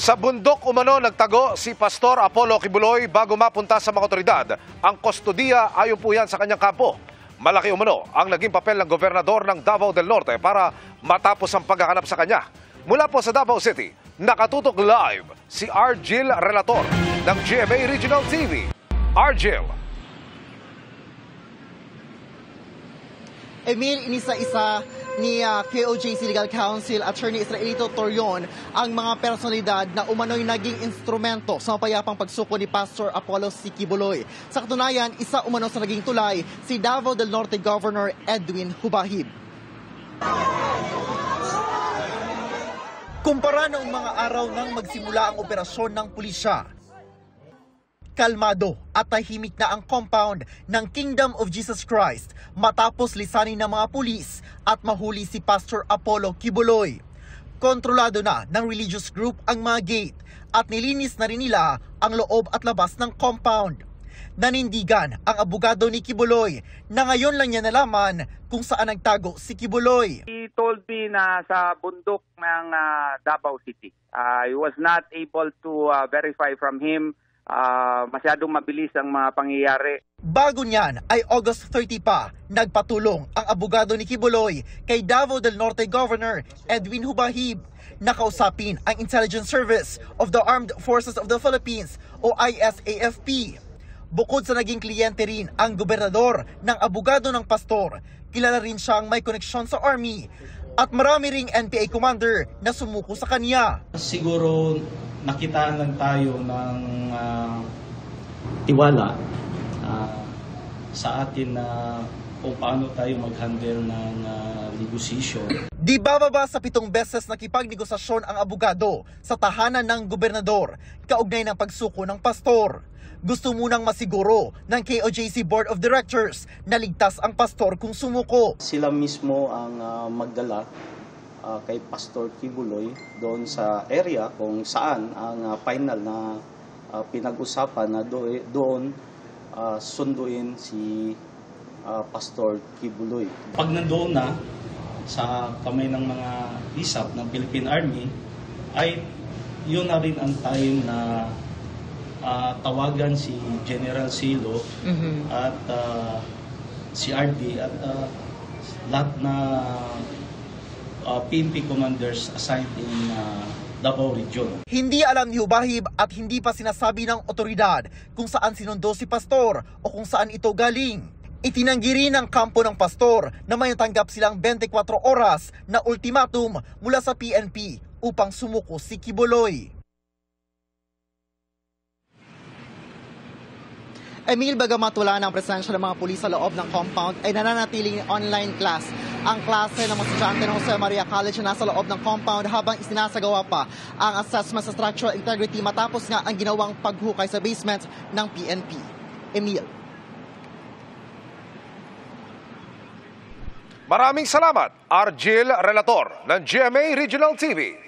Sa bundok umano nagtago si Pastor Apollo Kibuloy bago mapunta sa mga otoridad. Ang kustodiya ayon po yan sa kanyang kampo. Malaki umano ang naging papel ng gobernador ng Davao del Norte para matapos ang paghahanap sa kanya. Mula po sa Davao City, nakatutok live si Argel Relator ng GMA Regional TV. Argel. Emil, inisa-isa ni KOJC Legal Counsel Attorney Israelito Torion ang mga personalidad na umano'y naging instrumento sa mapayapang pagsuko ni Pastor Apollo C. Kibuloy. Sa katunayan, isa umano sa naging tulay si Davao del Norte Governor Edwin Hubahib. Kumpara noong mga araw nang magsimula ang operasyon ng pulisya, kalmado at tahimik na ang compound ng Kingdom of Jesus Christ matapos lisanin ng mga pulis at mahuli si Pastor Apollo Kibuloy. Kontrolado na ng religious group ang mga gate at nilinis na rin nila ang loob at labas ng compound. Nanindigan ang abogado ni Kibuloy na ngayon lang niya nalaman kung saan nagtago si Kibuloy. He told me na sa bundok ng Davao City. I was not able to verify from him. Masyadong mabilis ang mga pangyayari. Bago niyan ay August 30 pa, nagpatulong ang abogado ni Kibuloy kay Davao del Norte Governor Edwin Hubahib na kausapin ang Intelligence Service of the Armed Forces of the Philippines o ISAFP. Bukod sa naging kliyente rin ang gobernador ng abogado ng pastor, kilala rin siyang may koneksyon sa Army at marami ring NPA commander na sumuko sa kanya. Siguro nakitaan lang tayo ng tiwala sa atin na kung paano tayo mag-handle ng negosasyon. Di bababa sa 7 beses nakipagnegosasyon ang abogado sa tahanan ng gobernador kaugnay ng pagsuko ng pastor. Gusto munang masiguro ng KOJC Board of Directors na ligtas ang pastor kung sumuko. Sila mismo ang magdala kay Pastor Kibuloy doon sa area kung saan ang final na pinag-usapan na doon sunduin si Pastor Kibuloy. Pag nandoon na sa kamay ng mga isap ng Philippine Army, ay yun na rin ang time na tawagan si General Silo at si RD at lahat na PNP commanders assigned in Davao Region. Hindi alam ni Hubahib at hindi pa sinasabi ng otoridad kung saan sinundo si pastor o kung saan ito galing. Itinanggi rin ng kampo ng pastor na may natanggap silang 24 oras na ultimatum mula sa PNP upang sumuko si Kibuloy. Emil, bagamat wala ng presensya ng mga pulis sa loob ng compound, ay nananatiling online class ang klase ng mga estudyante ng Jose Maria College na nasa loob ng compound habang isinasagawa pa ang assessment sa structural integrity matapos nga ang ginawang paghukay sa basement ng PNP. Emil. Maraming salamat, Argel Relator ng GMA Regional TV.